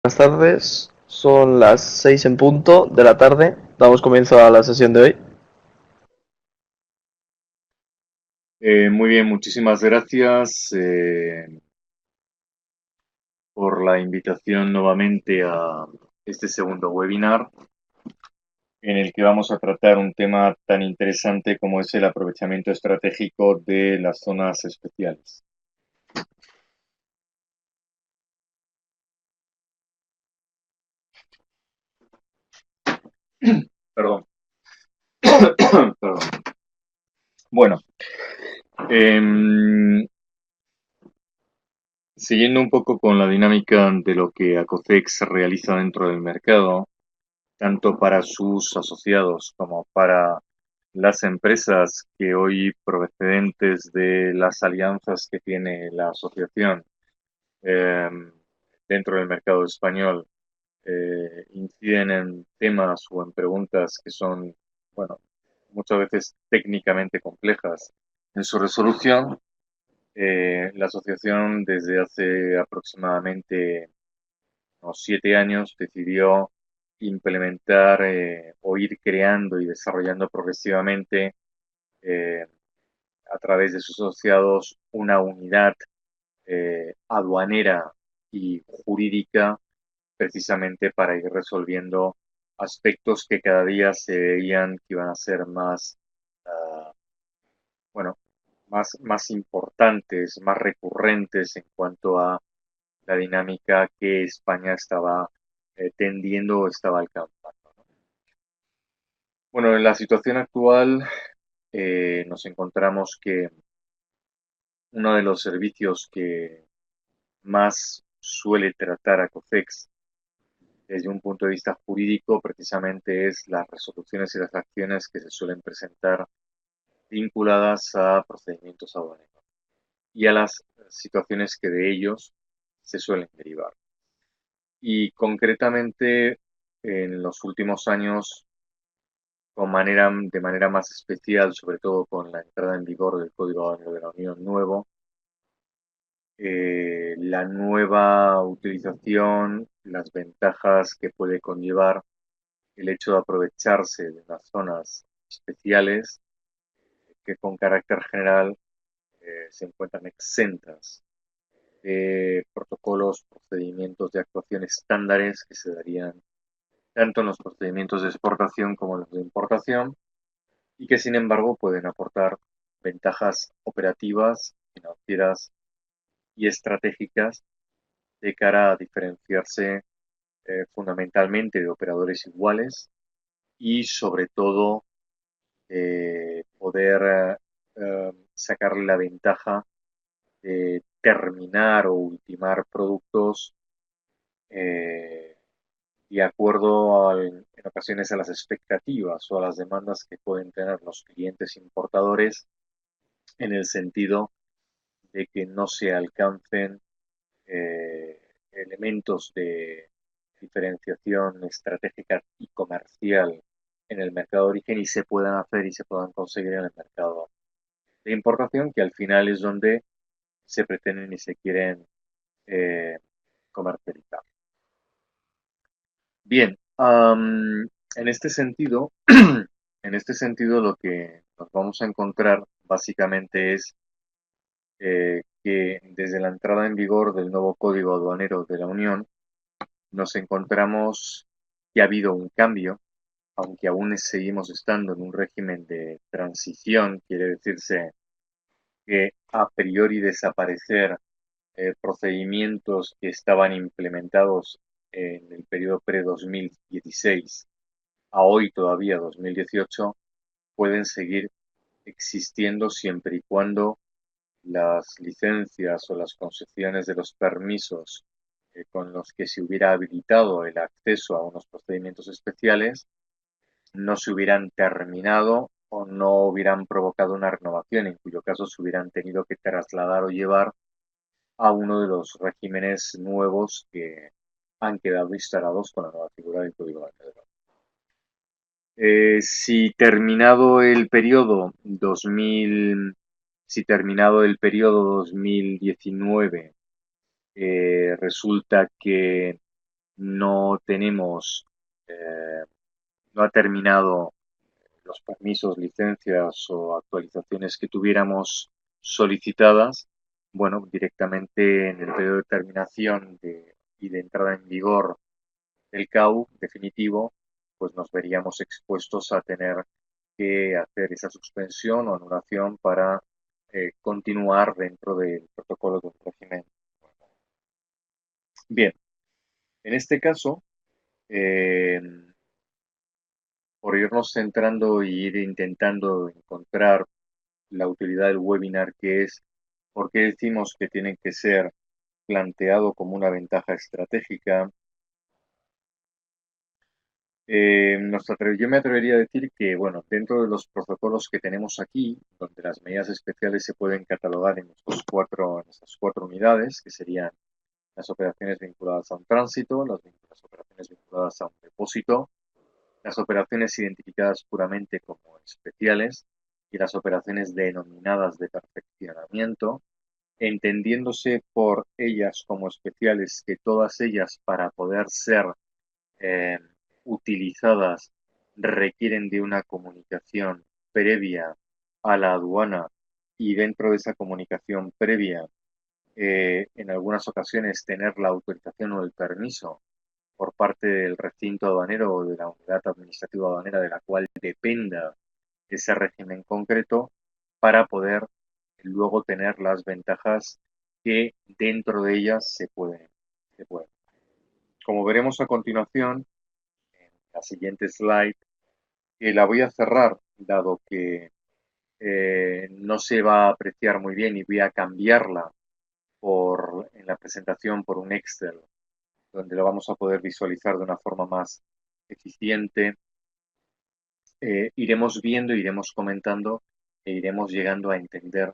Buenas tardes, son las 6 en punto de la tarde. Damos comienzo a la sesión de hoy. Muy bien, muchísimas gracias por la invitación nuevamente a este segundo webinar en el que vamos a tratar un tema tan interesante como es el aprovechamiento estratégico de las zonas especiales. Perdón, perdón. Bueno, em, siguiendo un poco con la dinámica de lo que Acocex realiza dentro del mercado, tanto para sus asociados como para las empresas que hoy procedentes de las alianzas que tiene la asociación eh, dentro del mercado español inciden en temas o en preguntas que son, bueno, muchas veces técnicamente complejas en su resolución. La asociación desde hace aproximadamente unos 7 años decidió implementar o ir creando y desarrollando progresivamente eh, a través de sus asociados una unidad aduanera y jurídica precisamente para ir resolviendo aspectos que cada día se veían que iban a ser más, uh, bueno, más importantes, más recurrentes en cuanto a la dinámica que España estaba tendiendo o estaba alcanzando. Bueno, en la situación actual nos encontramos que uno de los servicios que más suele tratar a COFEX desde un punto de vista jurídico precisamente es las resoluciones y las acciones que se suelen presentar vinculadas a procedimientos aduaneros y a las situaciones que de ellos se suelen derivar. Y concretamente en los últimos años, de manera más especial, sobre todo con la entrada en vigor del Código Aduanero de la Unión nuevo, la nueva utilización, las ventajas que puede conllevar el hecho de aprovecharse de las zonas especiales que con carácter general se encuentran exentas de protocolos, procedimientos de actuación estándares que se darían tanto en los procedimientos de exportación como en los de importación y que sin embargo pueden aportar ventajas operativas, financieras y estratégicas de cara a diferenciarse fundamentalmente de operadores iguales y sobre todo poder sacarle la ventaja de terminar o ultimar productos eh, de acuerdo en ocasiones a las expectativas o a las demandas que pueden tener los clientes importadores en el sentido de que no se alcancen elementos de diferenciación estratégica y comercial en el mercado de origen y se puedan hacer y se puedan conseguir en el mercado de importación, que al final es donde se pretenden y se quieren eh, comercializar. Bien, en este sentido, en este sentido lo que nos vamos a encontrar básicamente es que desde la entrada en vigor del nuevo Código Aduanero de la Unión, nos encontramos que ha habido un cambio, aunque aún seguimos estando en un régimen de transición, quiere decirse que a priori desaparecer procedimientos que estaban implementados en el periodo pre-2016 a hoy todavía 2018 pueden seguir existiendo siempre y cuando las licencias o las concesiones de los permisos con los que se hubiera habilitado el acceso a unos procedimientos especiales no se hubieran terminado o no hubieran provocado una renovación, en cuyo caso se hubieran tenido que trasladar o llevar a uno de los regímenes nuevos que han quedado instalados con la nueva figura del Código Aduanero. Si terminado el periodo 2000, si terminado el periodo 2019 resulta que no tenemos, eh, no ha terminado los permisos, licencias o actualizaciones que tuviéramos solicitadas, bueno, directamente en el periodo de terminación y de entrada en vigor del CAU definitivo, pues nos veríamos expuestos a tener que hacer esa suspensión o anulación para continuar dentro del protocolo del régimen. Bien, en este caso, eh, por irnos centrando y ir intentando encontrar la utilidad del webinar, que es por qué decimos que tiene que ser planteado como una ventaja estratégica. Yo me atrevería a decir que, bueno, dentro de los protocolos que tenemos aquí, donde las medidas especiales se pueden catalogar en en estas cuatro unidades, que serían las operaciones vinculadas a un tránsito, las operaciones vinculadas a un depósito, las operaciones identificadas puramente como especiales y las operaciones denominadas de perfeccionamiento, entendiéndose por ellas como especiales que todas ellas para poder ser eh, utilizadas requieren de una comunicación previa a la aduana y dentro de esa comunicación previa, en algunas ocasiones tener la autorización o el permiso por parte del recinto aduanero o de la unidad administrativa aduanera de la cual dependa ese régimen concreto para poder luego tener las ventajas que dentro de ellas se pueden. Como veremos a continuación, en la siguiente slide, que la voy a cerrar dado que no se va a apreciar muy bien y voy a cambiarla en la presentación por un Excel donde lo vamos a poder visualizar de una forma más eficiente. Iremos viendo, iremos comentando e iremos llegando a entender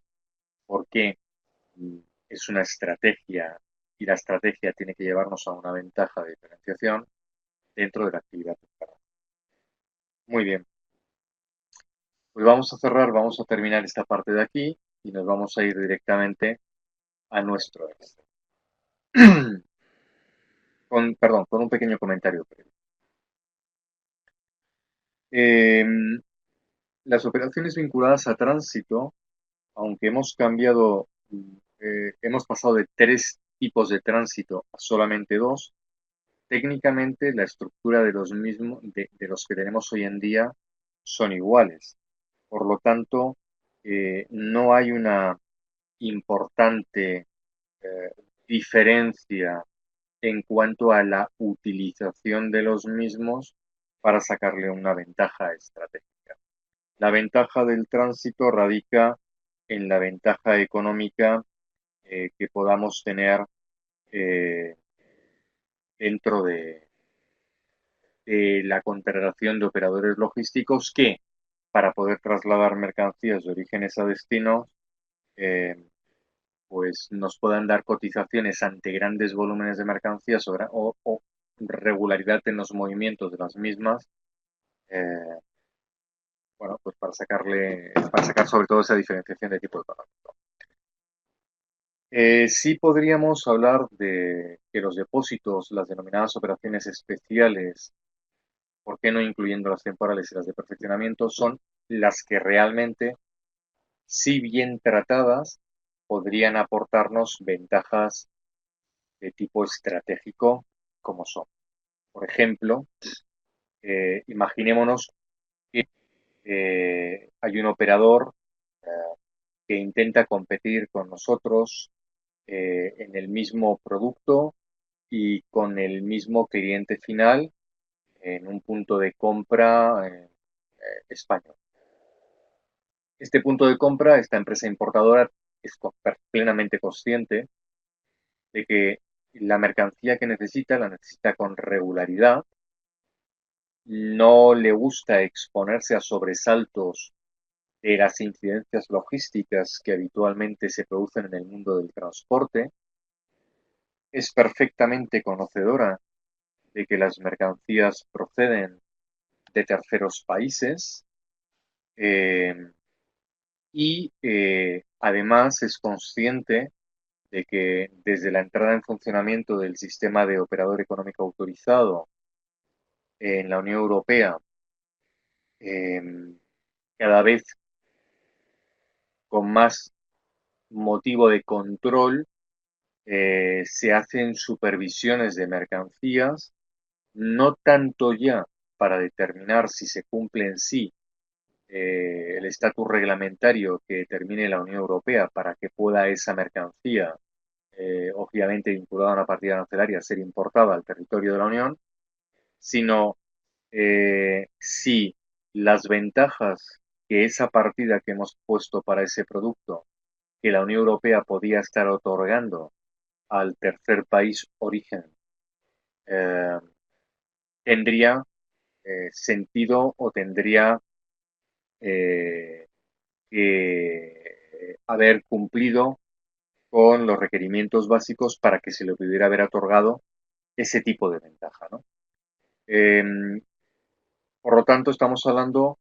por qué mm, es una estrategia y la estrategia tiene que llevarnos a una ventaja de diferenciación dentro de la actividad. Muy bien, pues vamos a cerrar, vamos a terminar esta parte de aquí y nos vamos a ir directamente a nuestro Excel. Perdón, con un pequeño comentario previo. Eh, las operaciones vinculadas a tránsito, aunque hemos cambiado, hemos pasado de tres tipos de tránsito a solamente dos, técnicamente la estructura de los mismos, de los que tenemos hoy en día son iguales. Por lo tanto, no hay una importante diferencia en cuanto a la utilización de los mismos para sacarle una ventaja estratégica. La ventaja del tránsito radica en la ventaja económica que podamos tener eh, dentro de la contratación de operadores logísticos que, para poder trasladar mercancías de orígenes a destinos, eh, pues nos puedan dar cotizaciones ante grandes volúmenes de mercancías o regularidad en los movimientos de las mismas, eh, bueno, pues para sacar sobre todo esa diferenciación de tipo económico. Sí podríamos hablar de que los depósitos, las denominadas operaciones especiales, ¿por qué no incluyendo las temporales y las de perfeccionamiento? Son las que realmente, si bien tratadas, podrían aportarnos ventajas de tipo estratégico como son. Por ejemplo, imaginémonos que hay un operador eh, que intenta competir con nosotros en el mismo producto y con el mismo cliente final en un punto de compra español. Este punto de compra, esta empresa importadora es plenamente consciente de que la mercancía que necesita la necesita con regularidad, no le gusta exponerse a sobresaltos de las incidencias logísticas que habitualmente se producen en el mundo del transporte, es perfectamente conocedora de que las mercancías proceden de terceros países y además es consciente de que desde la entrada en funcionamiento del sistema de operador económico autorizado en la Unión Europea, eh, cada vez con más motivo de control, se hacen supervisiones de mercancías, no tanto ya para determinar si se cumple en sí el estatus reglamentario que determine la Unión Europea para que pueda esa mercancía, obviamente vinculada a una partida arancelaria, ser importada al territorio de la Unión, sino si las ventajas que esa partida que hemos puesto para ese producto, que la Unión Europea podía estar otorgando al tercer país origen, eh, tendría sentido o tendría eh, que haber cumplido con los requerimientos básicos para que se le pudiera haber otorgado ese tipo de ventaja, ¿no? Eh, por lo tanto, estamos hablando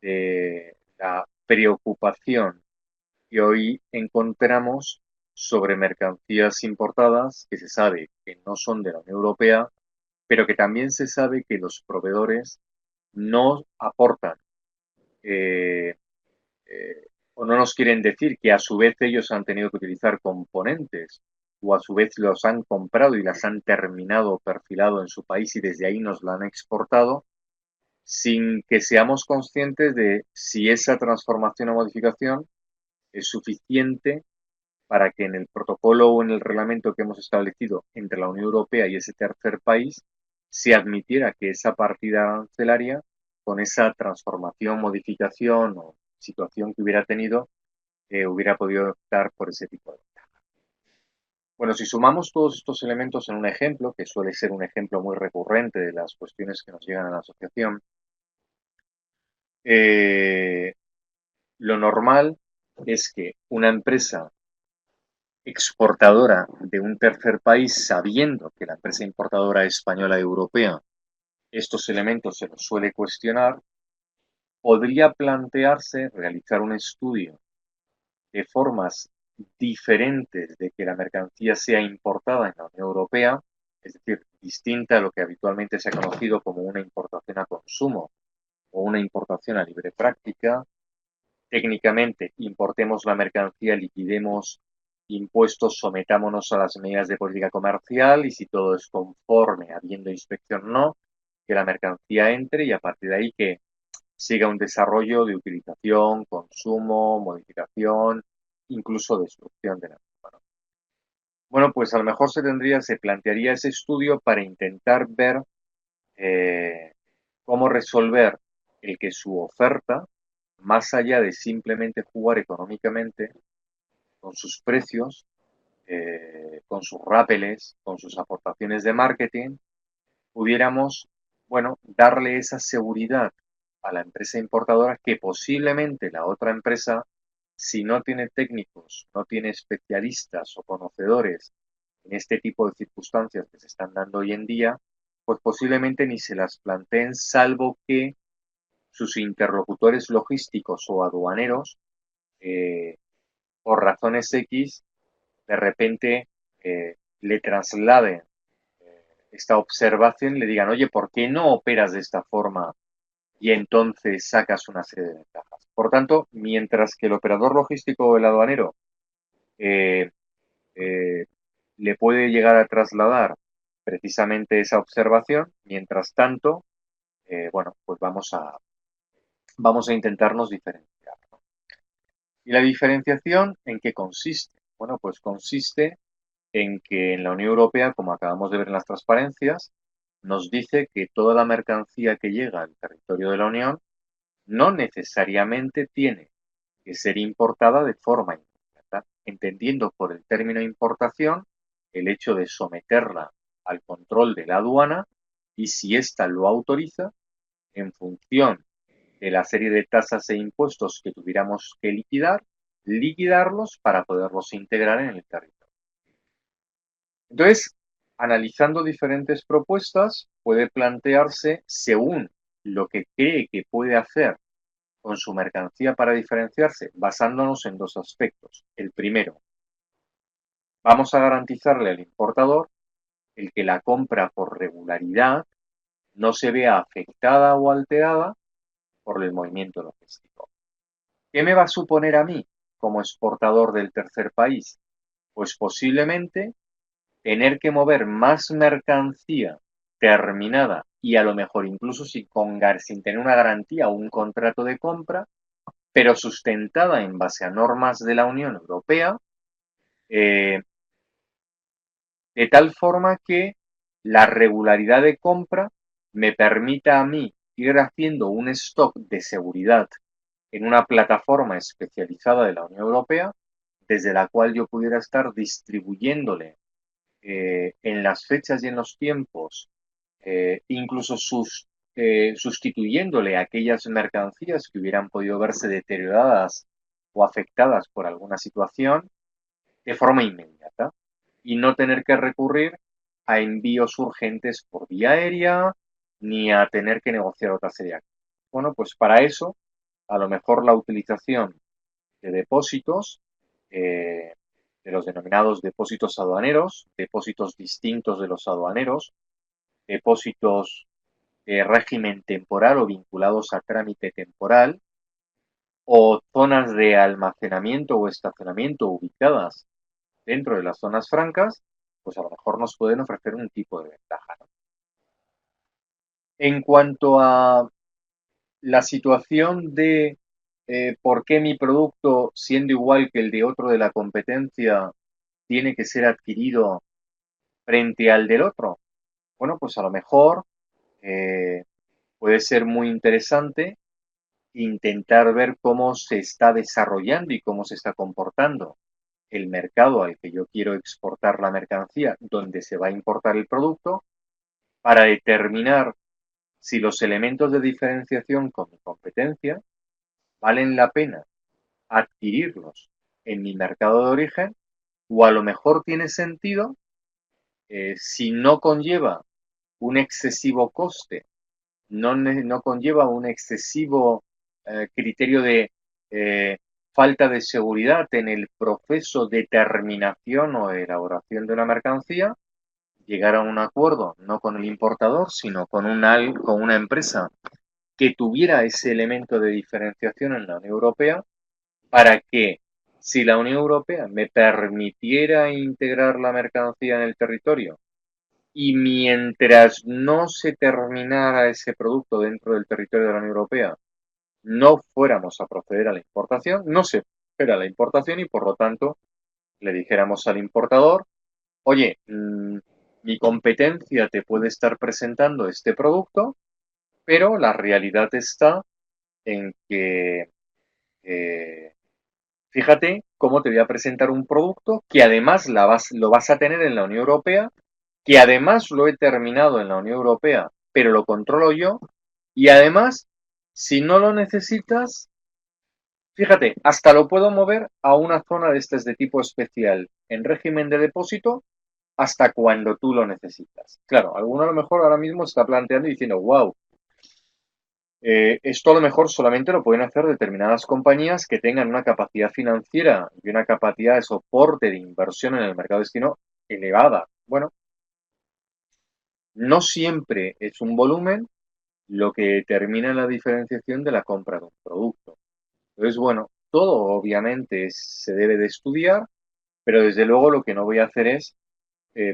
de la preocupación que hoy encontramos sobre mercancías importadas que se sabe que no son de la Unión Europea, pero que también se sabe que los proveedores no aportan eh, o no nos quieren decir que a su vez ellos han tenido que utilizar componentes o a su vez los han comprado y las han terminado perfilado en su país y desde ahí nos la han exportado, sin que seamos conscientes de si esa transformación o modificación es suficiente para que en el protocolo o en el reglamento que hemos establecido entre la Unión Europea y ese tercer país se admitiera que esa partida arancelaria, con esa transformación, modificación o situación que hubiera tenido, hubiera podido optar por ese tipo de... Bueno, si sumamos todos estos elementos en un ejemplo, que suele ser un ejemplo muy recurrente de las cuestiones que nos llegan a la asociación, eh, lo normal es que una empresa exportadora de un tercer país, sabiendo que la empresa importadora española y europea estos elementos se los suele cuestionar, podría plantearse realizar un estudio de formas diferentes de que la mercancía sea importada en la Unión Europea, es decir, distinta a lo que habitualmente se ha conocido como una importación a consumo o una importación a libre práctica. Técnicamente, importemos la mercancía, liquidemos impuestos, sometámonos a las medidas de política comercial y si todo es conforme, habiendo inspección o no, que la mercancía entre y a partir de ahí que siga un desarrollo de utilización, consumo, modificación, incluso destrucción de la misma, ¿no? Bueno, pues a lo mejor se plantearía ese estudio para intentar ver eh, cómo resolver el que su oferta, más allá de simplemente jugar económicamente con sus precios, con sus rápeles, con sus aportaciones de marketing, pudiéramos, bueno, darle esa seguridad a la empresa importadora que posiblemente la otra empresa, si no tiene técnicos, no tiene especialistas o conocedores en este tipo de circunstancias que se están dando hoy en día, pues posiblemente ni se las planteen, salvo que sus interlocutores logísticos o aduaneros, eh, por razones X, de repente le trasladen esta observación y le digan, oye, ¿por qué no operas de esta forma? Y entonces sacas una serie de ventajas. Por tanto, mientras que el operador logístico o el aduanero eh, eh, le puede llegar a trasladar precisamente esa observación, mientras tanto, bueno, pues vamos a intentarnos diferenciar, ¿no? ¿Y la diferenciación en qué consiste? Bueno, pues consiste en que en la Unión Europea, como acabamos de ver en las transparencias, nos dice que toda la mercancía que llega al territorio de la Unión no necesariamente tiene que ser importada de forma inmediata, entendiendo por el término importación el hecho de someterla al control de la aduana y si ésta lo autoriza, en función de la serie de tasas e impuestos que tuviéramos que liquidar, liquidarlos para poderlos integrar en el territorio. Entonces, analizando diferentes propuestas, puede plantearse, según lo que cree que puede hacer con su mercancía para diferenciarse, basándonos en dos aspectos. El primero, vamos a garantizarle al importador el que la compra por regularidad no se vea afectada o alterada por el movimiento logístico. ¿Qué me va a suponer a mí como exportador del tercer país? Pues posiblemente tener que mover más mercancía terminada y a lo mejor incluso sin tener una garantía o un contrato de compra, pero sustentada en base a normas de la Unión Europea, eh, de tal forma que la regularidad de compra me permita a mí ir haciendo un stock de seguridad en una plataforma especializada de la Unión Europea, desde la cual yo pudiera estar distribuyéndole en las fechas y en los tiempos, incluso sustituyéndole aquellas mercancías que hubieran podido verse deterioradas o afectadas por alguna situación de forma inmediata y no tener que recurrir a envíos urgentes por vía aérea ni a tener que negociar otra serie de acciones. Bueno, pues para eso, a lo mejor la utilización de depósitos, eh, de los denominados depósitos aduaneros, depósitos distintos de los aduaneros, depósitos de régimen temporal o vinculados a trámite temporal, o zonas de almacenamiento o estacionamiento ubicadas dentro de las zonas francas, pues a lo mejor nos pueden ofrecer un tipo de ventaja, ¿no? En cuanto a la situación de por qué mi producto, siendo igual que el de otro de la competencia, tiene que ser adquirido frente al del otro, bueno, pues a lo mejor eh, puede ser muy interesante intentar ver cómo se está desarrollando y cómo se está comportando el mercado al que yo quiero exportar la mercancía, donde se va a importar el producto, para determinar si los elementos de diferenciación con mi competencia valen la pena adquirirlos en mi mercado de origen o a lo mejor tiene sentido si no conlleva un excesivo coste, no conlleva un excesivo criterio de eh, falta de seguridad en el proceso de terminación o de elaboración de una mercancía, llegar a un acuerdo no con el importador, sino con una empresa que tuviera ese elemento de diferenciación en la Unión Europea para que si la Unión Europea me permitiera integrar la mercancía en el territorio y mientras no se terminara ese producto dentro del territorio de la Unión Europea, no fuéramos a proceder a la importación, no se espera la importación y por lo tanto le dijéramos al importador, oye, mi competencia te puede estar presentando este producto, pero la realidad está en que eh, fíjate cómo te voy a presentar un producto que además lo vas a tener en la Unión Europea, que además lo he terminado en la Unión Europea, pero lo controlo yo, y además, si no lo necesitas, fíjate, hasta lo puedo mover a una zona de este de tipo especial en régimen de depósito hasta cuando tú lo necesitas. Claro, alguno a lo mejor ahora mismo está planteando y diciendo, wow, esto a lo mejor solamente lo pueden hacer determinadas compañías que tengan una capacidad financiera y una capacidad de soporte de inversión en el mercado destino elevada. Bueno, no siempre es un volumen lo que determina la diferenciación de la compra de un producto. Entonces, bueno, todo obviamente se debe de estudiar, pero desde luego lo que no voy a hacer es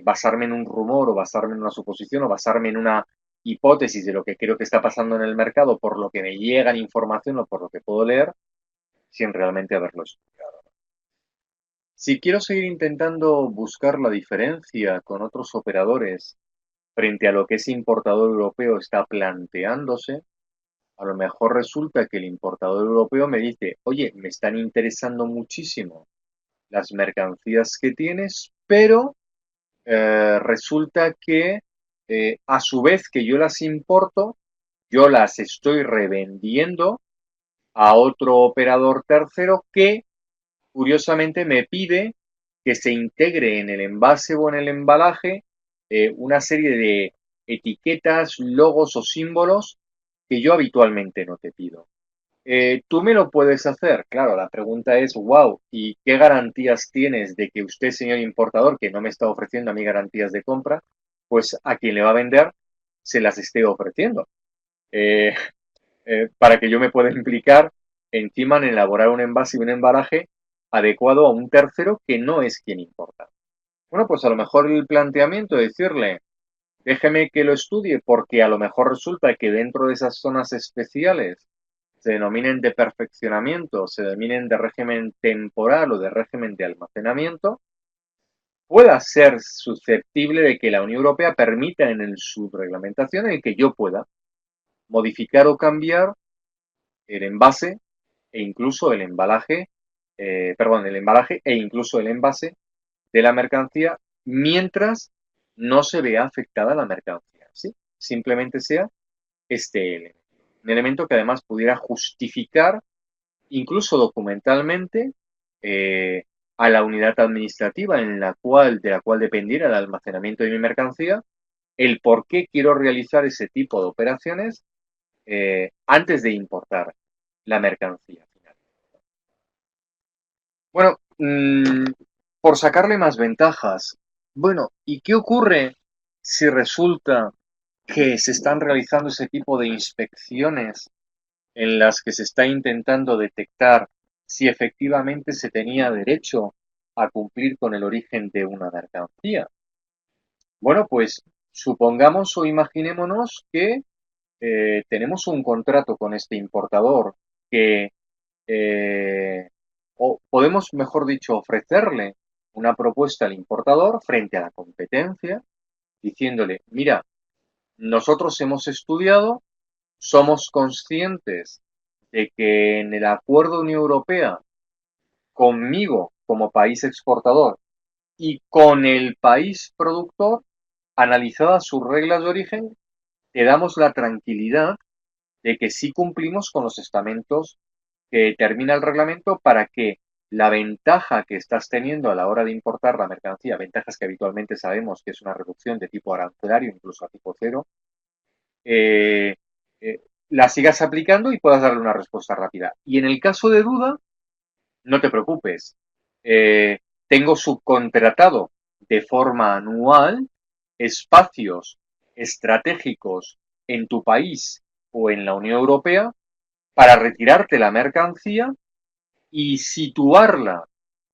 basarme en un rumor o basarme en una suposición o basarme en una hipótesis de lo que creo que está pasando en el mercado por lo que me llegan información o por lo que puedo leer, sin realmente haberlo estudiado. Si quiero seguir intentando buscar la diferencia con otros operadores frente a lo que ese importador europeo está planteándose, a lo mejor resulta que el importador europeo me dice, oye, me están interesando muchísimo las mercancías que tienes, pero resulta que a su vez que yo las importo, yo las estoy revendiendo a otro operador tercero que curiosamente me pide que se integre en el envase o en el embalaje una serie de etiquetas, logos o símbolos que yo habitualmente no te pido. Tú me lo puedes hacer. Claro, la pregunta es, wow, ¿y qué garantías tienes de que usted, señor importador, que no me está ofreciendo a mí garantías de compra, pues a quien le va a vender se las esté ofreciendo? Eh, para que yo me pueda implicar encima en elaborar un envase y un embalaje adecuado a un tercero que no es quien importa. Bueno, pues a lo mejor el planteamiento de decirle, déjeme que lo estudie porque a lo mejor resulta que dentro de esas zonas especiales se denominen de perfeccionamiento, se denominen de régimen temporal o de régimen de almacenamiento, pueda ser susceptible de que la Unión Europea permita en su reglamentación en que yo pueda modificar o cambiar el envase e incluso el embalaje, el embalaje e incluso el envase de la mercancía mientras no se vea afectada la mercancía, ¿sí? Simplemente sea este elemento. Un elemento que además pudiera justificar, incluso documentalmente, eh, a la unidad administrativa de la cual dependiera el almacenamiento de mi mercancía, el por qué quiero realizar ese tipo de operaciones antes de importar la mercancía final. Bueno, por sacarle más ventajas, bueno, ¿y qué ocurre si resulta que se están realizando ese tipo de inspecciones en las que se está intentando detectar si efectivamente se tenía derecho a cumplir con el origen de una mercancía? Bueno, pues supongamos o imaginémonos que tenemos un contrato con este importador que o podemos, mejor dicho, ofrecerle una propuesta al importador frente a la competencia, diciéndole, mira, nosotros hemos estudiado, somos conscientes de que en el acuerdo de Unión Europea, conmigo como país exportador y con el país productor, analizadas sus reglas de origen, te damos la tranquilidad de que sí cumplimos con los estamentos que determina el reglamento para que la ventaja que estás teniendo a la hora de importar la mercancía, ventajas que habitualmente sabemos que es una reducción de tipo arancelario, incluso a tipo cero, eh, eh, la sigas aplicando y puedas darle una respuesta rápida. Y en el caso de duda, no te preocupes. Eh, Tengo subcontratado de forma anual espacios estratégicos en tu país o en la Unión Europea para retirarte la mercancía y situarla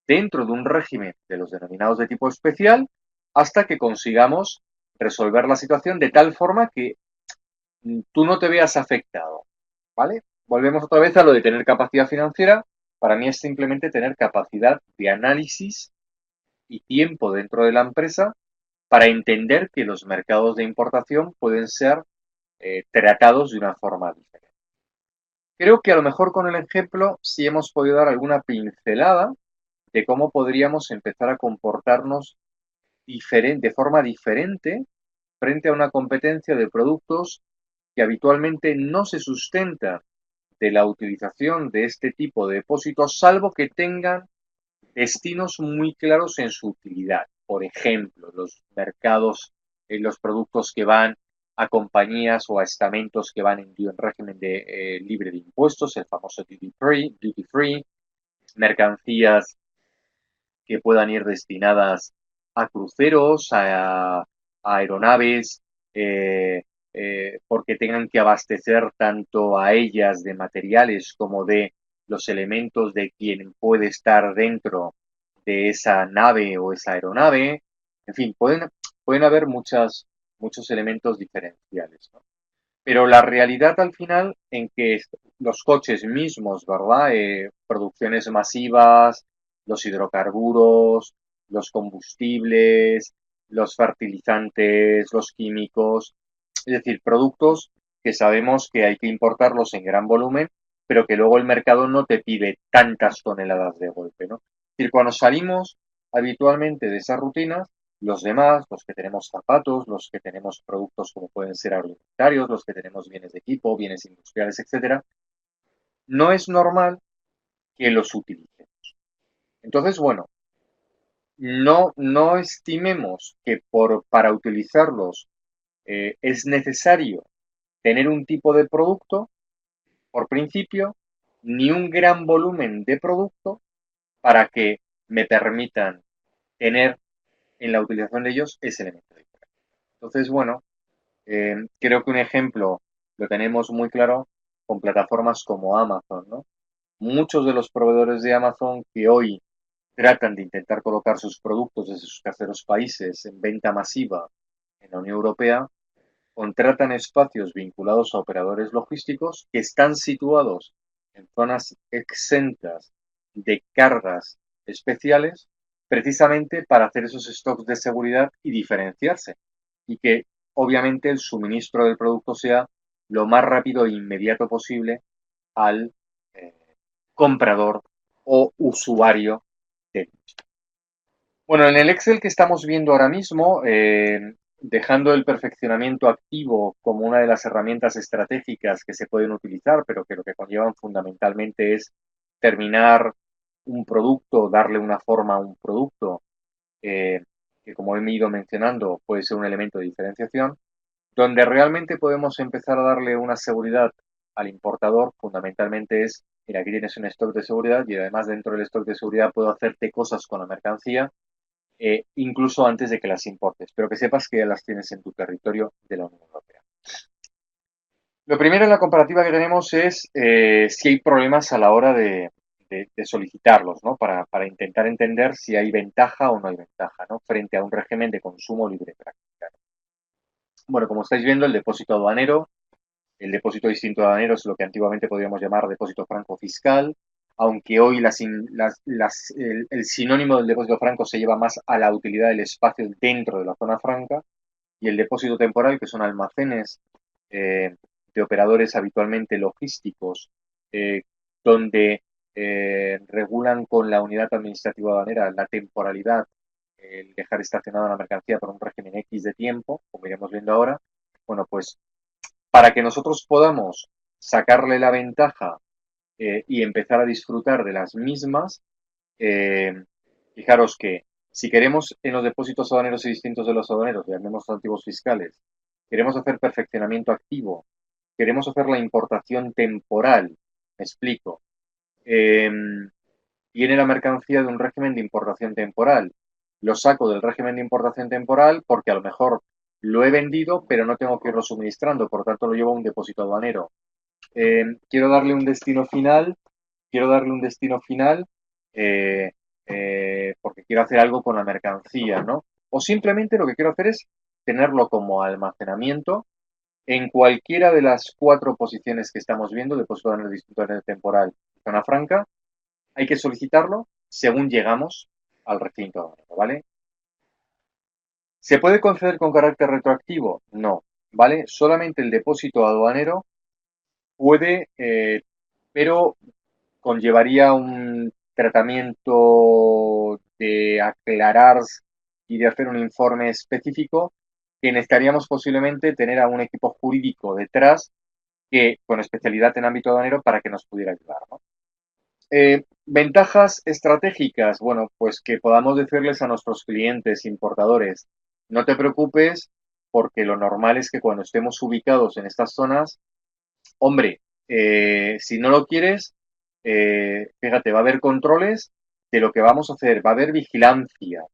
dentro de un régimen de los denominados de tipo especial hasta que consigamos resolver la situación de tal forma que tú no te veas afectado, ¿vale? Volvemos otra vez a lo de tener capacidad financiera. Para mí es simplemente tener capacidad de análisis y tiempo dentro de la empresa para entender que los mercados de importación pueden ser tratados de una forma diferente. Creo que a lo mejor con el ejemplo sí hemos podido dar alguna pincelada de cómo podríamos empezar a comportarnos de forma diferente frente a una competencia de productos que habitualmente no se sustenta de la utilización de este tipo de depósitos, salvo que tengan destinos muy claros en su utilidad. Por ejemplo, los mercados, los productos que van a compañías o a estamentos que van en régimen de libre de impuestos, el famoso duty free, mercancías que puedan ir destinadas a cruceros, a aeronaves, porque tengan que abastecer tanto a ellas de materiales como de los elementos de quien puede estar dentro de esa nave o esa aeronave. En fin, pueden haber muchos elementos diferenciales, ¿no? Pero la realidad al final en que los coches mismos, ¿verdad? Producciones masivas, los hidrocarburos, los combustibles, los fertilizantes, los químicos, es decir, productos que sabemos que hay que importarlos en gran volumen, pero que luego el mercado no te pide tantas toneladas de golpe, ¿no? Es decir, cuando salimos habitualmente de esas rutinas, los demás, los que tenemos zapatos, los que tenemos productos como pueden ser agroalimentarios, los que tenemos bienes de equipo, bienes industriales, etcétera, no es normal que los utilicen. Entonces, bueno, no estimemos que para utilizarlos es necesario tener un tipo de producto, por principio, ni un gran volumen de producto para que me permitan tener en la utilización de ellos ese elemento de diferencia. Entonces, bueno, creo que un ejemplo lo tenemos muy claro con plataformas como Amazon, ¿no? Muchos de los proveedores de Amazon que hoy tratan de intentar colocar sus productos desde sus terceros países en venta masiva en la Unión Europea, contratan espacios vinculados a operadores logísticos que están situados en zonas exentas de cargas especiales, precisamente para hacer esos stocks de seguridad y diferenciarse. Y que obviamente el suministro del producto sea lo más rápido e inmediato posible al eh, comprador o usuario de. Bueno, en el Excel que estamos viendo ahora mismo, dejando el perfeccionamiento activo como una de las herramientas estratégicas que se pueden utilizar, pero que lo que conllevan fundamentalmente es terminar un producto, darle una forma a un producto, eh, que como he ido mencionando puede ser un elemento de diferenciación, donde realmente podemos empezar a darle una seguridad al importador, fundamentalmente es, mira, aquí tienes un stock de seguridad y además dentro del stock de seguridad puedo hacerte cosas con la mercancía, incluso antes de que las importes, pero que sepas que ya las tienes en tu territorio de la Unión Europea. Lo primero en la comparativa que tenemos es si hay problemas a la hora de solicitarlos, ¿no? Para intentar entender si hay ventaja o no hay ventaja, ¿no? Frente a un régimen de consumo libre práctica. Bueno, como estáis viendo, el depósito distinto aduanero es lo que antiguamente podríamos llamar depósito franco fiscal, aunque hoy el sinónimo del depósito franco se lleva más a la utilidad del espacio dentro de la zona franca, y el depósito temporal, que son almacenes de operadores habitualmente logísticos, eh, donde regulan con la unidad administrativa aduanera la temporalidad, el dejar estacionada la mercancía por un régimen X de tiempo, como iremos viendo ahora. Bueno, pues para que nosotros podamos sacarle la ventaja y empezar a disfrutar de las mismas, eh, fijaros que si queremos en los depósitos aduaneros y distintos de los aduaneros, llamemos activos fiscales, queremos hacer perfeccionamiento activo, queremos hacer la importación temporal, me explico, eh, viene la mercancía de un régimen de importación temporal, lo saco del régimen de importación temporal porque a lo mejor lo he vendido, pero no tengo que irlo suministrando, por tanto lo llevo a un depósito aduanero. Quiero darle un destino final, quiero darle un destino final eh, porque quiero hacer algo con la mercancía, ¿no? O simplemente lo que quiero hacer es tenerlo como almacenamiento en cualquiera de las cuatro posiciones que estamos viendo, depósito en el distinto temporal, zona franca. Hay que solicitarlo según llegamos al recinto aduanero, ¿vale? ¿Se puede conceder con carácter retroactivo? No, ¿vale? Solamente el depósito aduanero puede, pero conllevaría un tratamiento de aclarar y de hacer un informe específico que necesitaríamos posiblemente tener a un equipo jurídico detrás que con especialidad en ámbito aduanero para que nos pudiera ayudar, ¿no? Ventajas estratégicas, bueno, pues que podamos decirles a nuestros clientes importadores, no te preocupes porque lo normal es que cuando estemos ubicados en estas zonas, hombre, si no lo quieres, fíjate, va a haber controles de lo que vamos a hacer, va a haber vigilancia,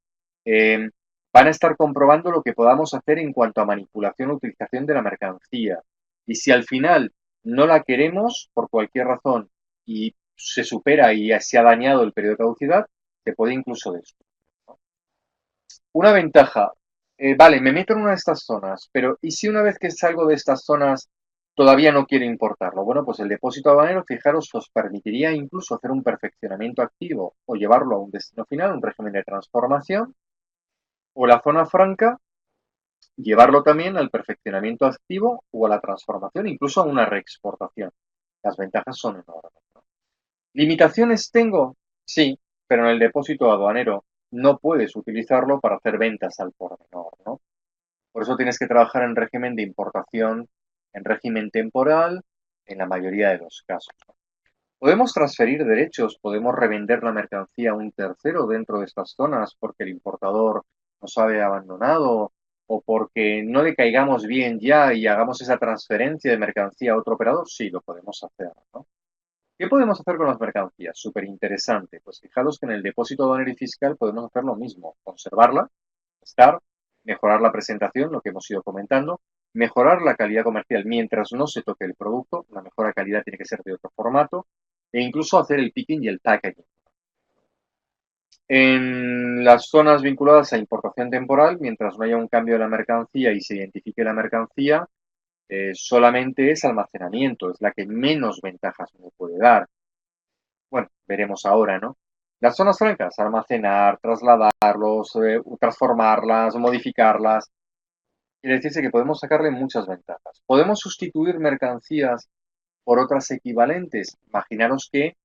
eh, van a estar comprobando lo que podamos hacer en cuanto a manipulación o utilización de la mercancía. Y si al final no la queremos, por cualquier razón, y se supera y se ha dañado el periodo de caducidad, se puede incluso destruir, ¿no? Una ventaja, vale, me meto en una de estas zonas, pero ¿y si una vez que salgo de estas zonas todavía no quiero importarlo? Bueno, pues el depósito aduanero, fijaros, os permitiría incluso hacer un perfeccionamiento activo o llevarlo a un destino final, un régimen de transformación, o la zona franca, llevarlo también al perfeccionamiento activo o a la transformación, incluso a una reexportación. Las ventajas son enormes, ¿no? ¿Limitaciones tengo? Sí, pero en el depósito aduanero no puedes utilizarlo para hacer ventas al por menor, ¿no? Por eso tienes que trabajar en régimen de importación, en régimen temporal, en la mayoría de los casos, ¿no? Podemos transferir derechos, podemos revender la mercancía a un tercero dentro de estas zonas porque el importador nos ha abandonado o porque no le caigamos bien ya y hagamos esa transferencia de mercancía a otro operador. Sí, lo podemos hacer, ¿no? ¿Qué podemos hacer con las mercancías? Súper interesante. Pues fijaros que en el depósito aduanero y fiscal podemos hacer lo mismo. Conservarla, estar, mejorar la presentación, lo que hemos ido comentando, mejorar la calidad comercial mientras no se toque el producto. La mejora calidad tiene que ser de otro formato. E incluso hacer el picking y el packaging. En las zonas vinculadas a importación temporal, mientras no haya un cambio de la mercancía y se identifique la mercancía, solamente es almacenamiento, es la que menos ventajas me puede dar. Bueno, veremos ahora, ¿no? Las zonas francas, almacenar, trasladarlos, transformarlas, modificarlas. Quiere decirse que podemos sacarle muchas ventajas. Podemos sustituir mercancías por otras equivalentes. Imaginaros que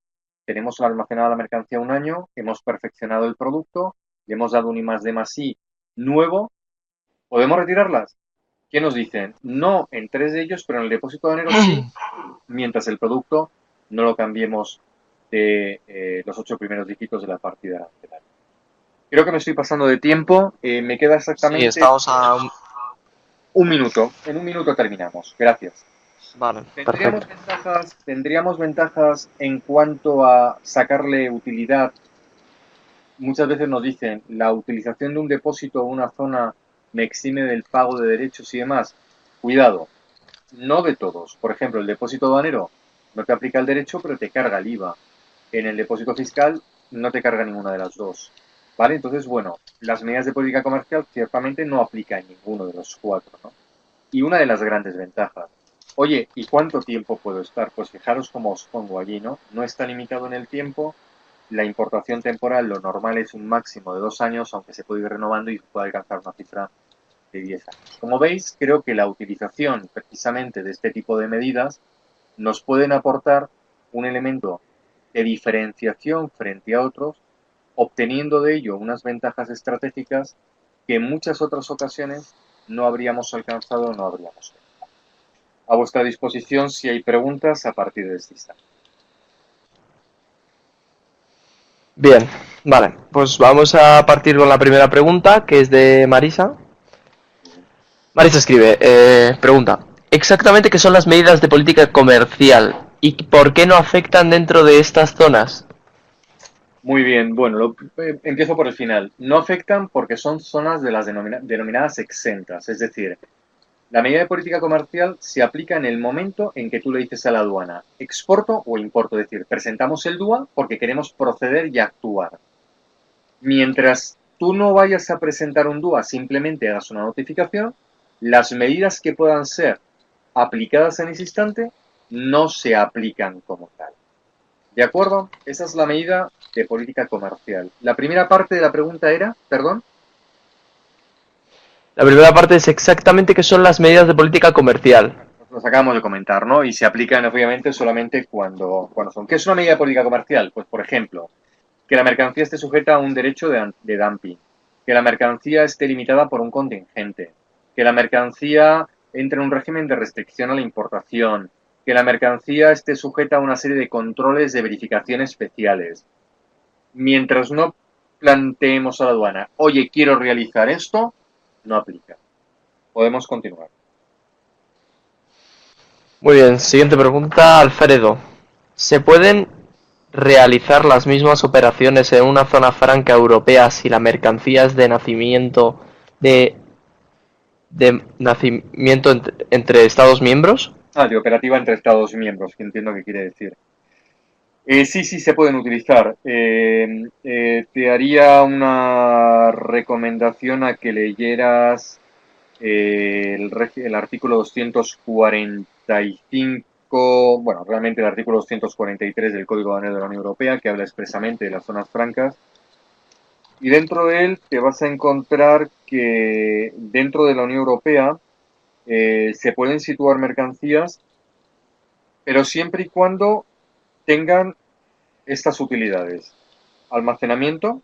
tenemos almacenada la mercancía un año, hemos perfeccionado el producto, le hemos dado un I+D+I nuevo, ¿podemos retirarlas? ¿Qué nos dicen? No en 3 de ellos, pero en el depósito de enero sí, mientras el producto no lo cambiemos de los 8 primeros dígitos de la partida del año. Creo que me estoy pasando de tiempo, me queda Sí, exactamente estamos a... un minuto. En un minuto terminamos. Gracias. Vale, ¿Tendríamos perfecto. ventajas, tendríamos ventajas en cuanto a sacarle utilidad? Muchas veces nos dicen, la utilización de un depósito o una zona me exime del pago de derechos y demás. Cuidado, no de todos. Por ejemplo, el depósito aduanero no te aplica el derecho, pero te carga el IVA. En el depósito fiscal no te carga ninguna de las dos. ¿Vale? Entonces, bueno, las medidas de política comercial ciertamente no aplican ninguno de los cuatro, ¿no? Y una de las grandes ventajas. Oye, ¿y cuánto tiempo puedo estar? Pues fijaros cómo os pongo allí, ¿no? No está limitado en el tiempo. La importación temporal, lo normal es un máximo de 2 años, aunque se puede ir renovando y puede alcanzar una cifra de 10 años. Como veis, creo que la utilización precisamente de este tipo de medidas nos pueden aportar un elemento de diferenciación frente a otros, obteniendo de ello unas ventajas estratégicas que en muchas otras ocasiones no habríamos alcanzado o no habríamos tenido. A vuestra disposición si hay preguntas a partir de este instante. Bien, vale. Pues vamos a partir con la primera pregunta, que es de Marisa. Marisa escribe, pregunta, ¿exactamente qué son las medidas de política comercial y por qué no afectan dentro de estas zonas? Muy bien, bueno, empiezo por el final. No afectan porque son zonas de las denominadas exentas, es decir, la medida de política comercial se aplica en el momento en que tú le dices a la aduana, exporto o importo, es decir, presentamos el DUA porque queremos proceder y actuar. Mientras tú no vayas a presentar un DUA, simplemente hagas una notificación, las medidas que puedan ser aplicadas en ese instante no se aplican como tal. ¿De acuerdo? Esa es la medida de política comercial. La primera parte de la pregunta era, perdón. La primera parte es exactamente qué son las medidas de política comercial. Nos acabamos de comentar, ¿no? Y se aplican obviamente solamente cuando son. ¿Qué es una medida de política comercial? Pues, por ejemplo, que la mercancía esté sujeta a un derecho de dumping, que la mercancía esté limitada por un contingente, que la mercancía entre en un régimen de restricción a la importación, que la mercancía esté sujeta a una serie de controles de verificación especiales. Mientras no planteemos a la aduana, oye, quiero realizar esto, no aplica. Podemos continuar. Muy bien, siguiente pregunta, Alfredo. ¿Se pueden realizar las mismas operaciones en una zona franca europea si la mercancía es de, de nacimiento entre Estados miembros? De operativa entre Estados miembros, que entiendo que quiere decir. Sí, sí, se pueden utilizar. Te haría una recomendación a que leyeras el artículo 245, bueno, realmente el artículo 243 del Código Aduanero de la Unión Europea, que habla expresamente de las zonas francas. Y dentro de él te vas a encontrar que dentro de la Unión Europea se pueden situar mercancías, pero siempre y cuando tengan estas utilidades: almacenamiento,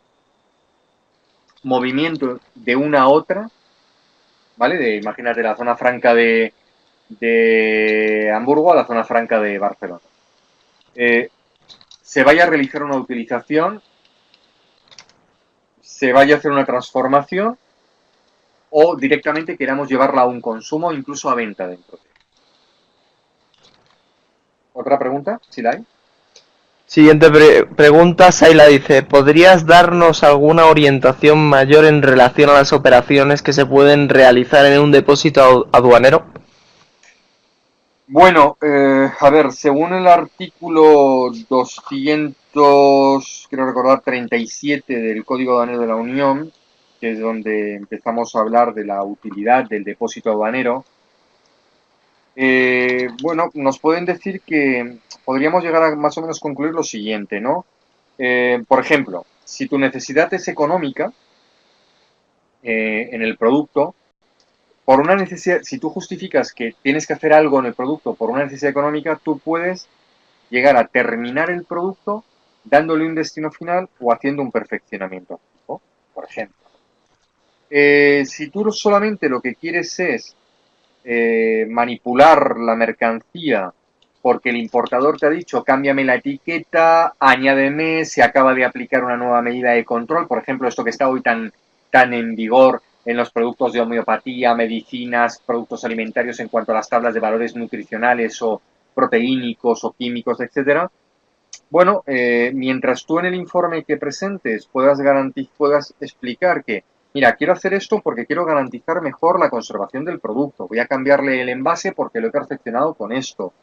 movimiento de una a otra, ¿vale? Imagínate la zona franca de Hamburgo a la zona franca de Barcelona. Eh, Se vaya a realizar una utilización, se vaya a hacer una transformación o directamente queramos llevarla a un consumo, incluso a venta dentro de. ¿Otra pregunta? ¿Si la hay? Siguiente pregunta, Saila dice, ¿podrías darnos alguna orientación mayor en relación a las operaciones que se pueden realizar en un depósito aduanero? Bueno, a ver, según el artículo 200, quiero recordar, 37 del Código Aduanero de la Unión, que es donde empezamos a hablar de la utilidad del depósito aduanero, bueno, nos pueden decir que podríamos llegar a más o menos concluir lo siguiente, ¿no? Por ejemplo, si tu necesidad es económica en el producto, por una necesidad, si tú justificas que tienes que hacer algo en el producto por una necesidad económica, tú puedes llegar a terminar el producto dándole un destino final o haciendo un perfeccionamiento activo, por ejemplo. Si tú solamente lo que quieres es manipular la mercancía porque el importador te ha dicho cámbiame la etiqueta, añádeme, se acaba de aplicar una nueva medida de control, por ejemplo, esto que está hoy tan en vigor en los productos de homeopatía, medicinas, productos alimentarios en cuanto a las tablas de valores nutricionales o proteínicos o químicos, etcétera. Bueno, mientras tú en el informe que presentes puedas explicar que, mira, quiero hacer esto porque quiero garantizar mejor la conservación del producto. Voy a cambiarle el envase porque lo he perfeccionado con esto.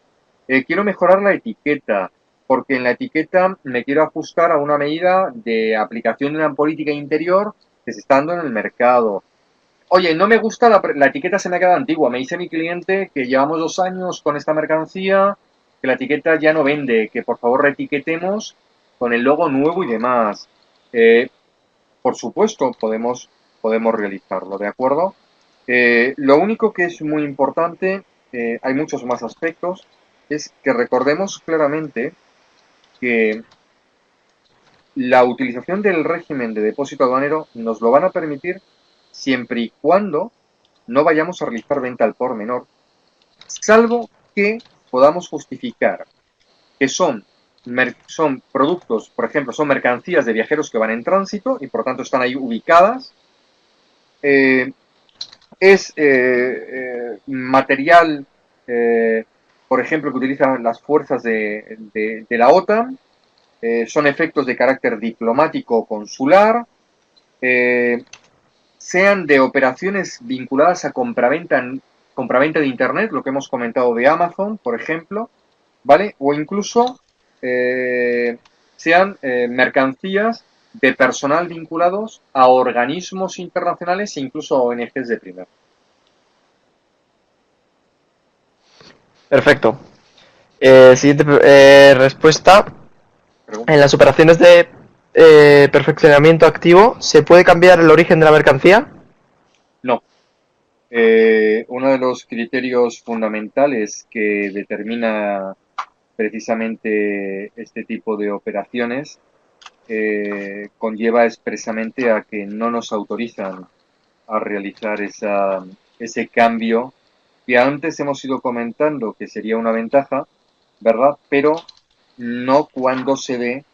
Quiero mejorar la etiqueta porque en la etiqueta me quiero ajustar a una medida de aplicación de una política interior que se está dando en el mercado. Oye, no me gusta la etiqueta, se me ha quedado antigua. Me dice mi cliente que llevamos 2 años con esta mercancía, que la etiqueta ya no vende, que por favor reetiquetemos con el logo nuevo y demás. Eh, por supuesto, podemos realizarlo, ¿de acuerdo? Lo único que es muy importante, hay muchos más aspectos, es que recordemos claramente que la utilización del régimen de depósito aduanero nos lo van a permitir siempre y cuando no vayamos a realizar venta al por menor, salvo que podamos justificar que son productos, por ejemplo, son mercancías de viajeros que van en tránsito y por tanto están ahí ubicadas. Eh, es material, eh, por ejemplo, que utilizan las fuerzas de la OTAN. Son efectos de carácter diplomático o consular. Eh, sean de operaciones vinculadas a compraventa de Internet, lo que hemos comentado de Amazon, por ejemplo, ¿vale? O incluso sean mercancías de personal vinculados a organismos internacionales e incluso a ONGs de primer. Perfecto. Siguiente respuesta. En Pregunta. las operaciones de perfeccionamiento activo, ¿se puede cambiar el origen de la mercancía? No. Uno de los criterios fundamentales que determina precisamente este tipo de operaciones conlleva expresamente a que no nos autorizan a realizar ese cambio que antes hemos ido comentando que sería una ventaja, ¿verdad? Pero no cuando se dé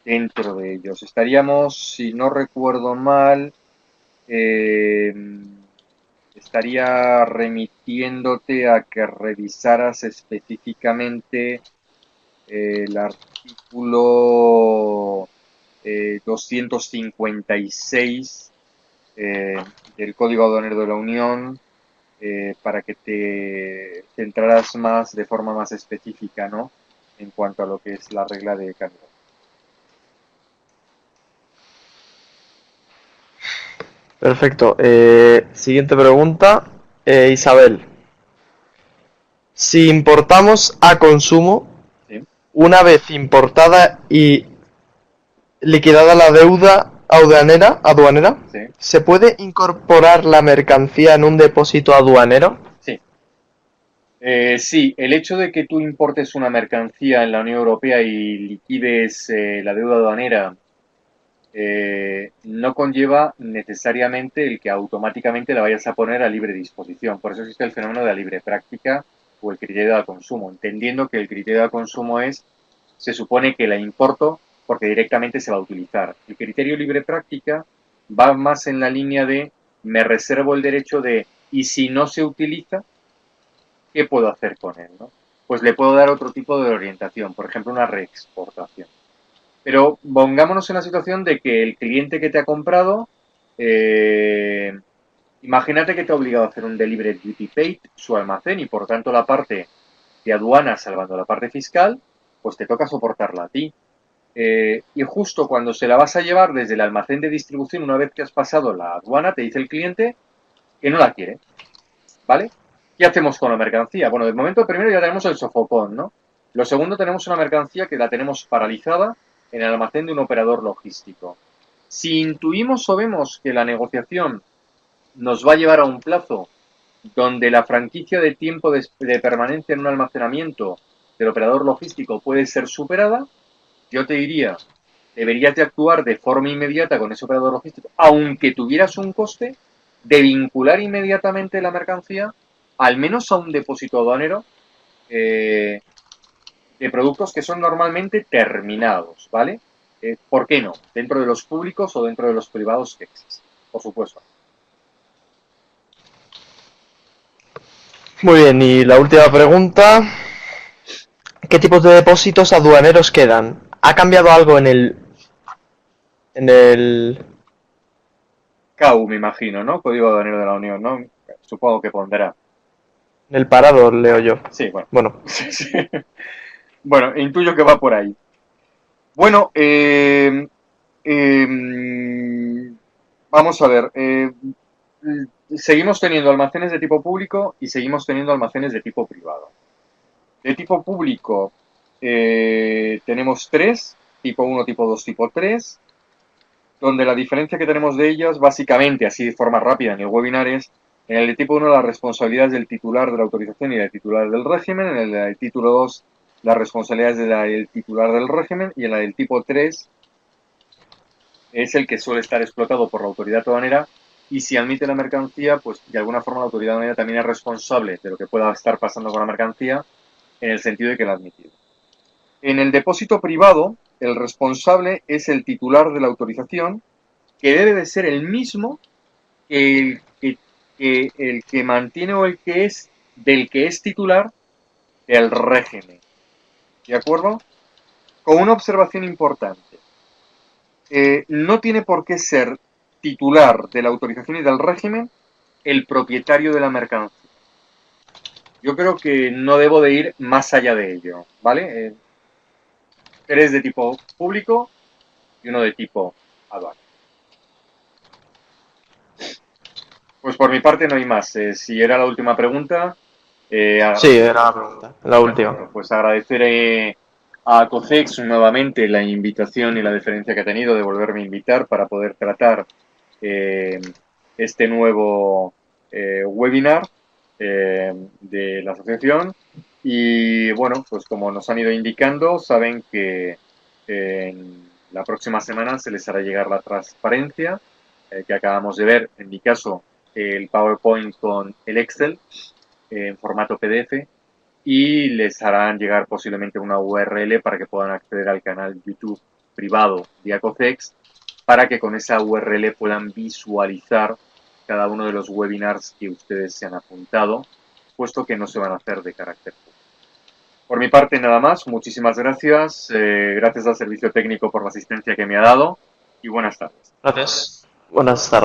dentro de ellos. Estaríamos, si no recuerdo mal, eh, estaría remitiéndote a que revisaras específicamente el artículo 256 del Código Aduanero de la Unión para que te centraras más de forma más específica, ¿no? En cuanto a lo que es la regla de cambio. Perfecto. Siguiente pregunta. Isabel. Si importamos a consumo, ¿Sí? una vez importada y liquidada la deuda aduanera, ¿Sí? ¿se puede incorporar la mercancía en un depósito aduanero? Sí. Sí, el hecho de que tú importes una mercancía en la Unión Europea y liquides la deuda aduanera no conlleva necesariamente el que automáticamente la vayas a poner a libre disposición. Por eso existe el fenómeno de la libre práctica o el criterio de consumo, entendiendo que el criterio de consumo se supone que la importo porque directamente se va a utilizar. El criterio libre práctica va más en la línea de me reservo el derecho de, y si no se utiliza, ¿qué puedo hacer con él? ¿No? pues le puedo dar otro tipo de orientación, por ejemplo, una reexportación. Pero pongámonos en la situación de que el cliente que te ha comprado, imagínate que te ha obligado a hacer un delivery duty paid su almacén y por tanto la parte de aduana, salvando la parte fiscal, pues te toca soportarla a ti. Y justo cuando se la vas a llevar desde el almacén de distribución, una vez que has pasado la aduana, te dice el cliente que no la quiere, ¿vale? ¿Qué hacemos con la mercancía? Bueno, de momento primero ya tenemos el sofocón, ¿no? Lo segundo, tenemos una mercancía que la tenemos paralizada en el almacén de un operador logístico. Si intuimos o vemos que la negociación nos va a llevar a un plazo donde la franquicia de tiempo de permanencia en un almacenamiento del operador logístico puede ser superada, yo te diría, deberías de actuar de forma inmediata con ese operador logístico, aunque tuvieras un coste, de vincular inmediatamente la mercancía, al menos a un depósito aduanero de productos que son normalmente terminados, ¿vale? ¿Por qué no? Dentro de los públicos o dentro de los privados que existen, por supuesto. Muy bien, y la última pregunta. ¿Qué tipos de depósitos aduaneros quedan? ¿Ha cambiado algo en el, CAU, me imagino, ¿no? Código Aduanero de la Unión, ¿no? Supongo que pondrá. en el parado, leo yo? Sí, bueno. Bueno, Sí, sí. Bueno, intuyo que va por ahí. Bueno, vamos a ver. Seguimos teniendo almacenes de tipo público y seguimos teniendo almacenes de tipo privado. De tipo público tenemos tres, tipo 1, tipo 2, tipo 3, donde la diferencia que tenemos de ellas, básicamente, así de forma rápida en el webinar, es en el de tipo 1 las responsabilidades del titular de la autorización y del titular del régimen, en el del título 2 las responsabilidades del titular del régimen y en la del tipo 3 es el que suele estar explotado por la autoridad aduanera y si admite la mercancía, pues de alguna forma la autoridad aduanera también es responsable de lo que pueda estar pasando con la mercancía en el sentido de que la ha admitido. En el depósito privado, el responsable es el titular de la autorización, que debe de ser el mismo el que mantiene o el que es del que es titular del régimen. ¿De acuerdo? Con una observación importante. No tiene por qué ser titular de la autorización y del régimen el propietario de la mercancía. Yo creo que no debo de ir más allá de ello, ¿vale? Tres de tipo público y uno de tipo aduana. Pues por mi parte no hay más. Si era la última pregunta, sí, era la pregunta, la última. perfecto. Pues agradeceré a COCEX nuevamente la invitación y la deferencia que ha tenido de volverme a invitar para poder tratar eh, este nuevo webinar de la asociación. Y bueno, pues como nos han ido indicando, saben que en la próxima semana se les hará llegar la transparencia que acabamos de ver, en mi caso, el PowerPoint con el Excel en formato PDF y les harán llegar posiblemente una URL para que puedan acceder al canal YouTube privado de Acocex para que con esa URL puedan visualizar cada uno de los webinars que ustedes se han apuntado, puesto que no se van a hacer de carácter público. Por mi parte, nada más. Muchísimas gracias. Gracias al servicio técnico por la asistencia que me ha dado y buenas tardes. Gracias. Buenas tardes.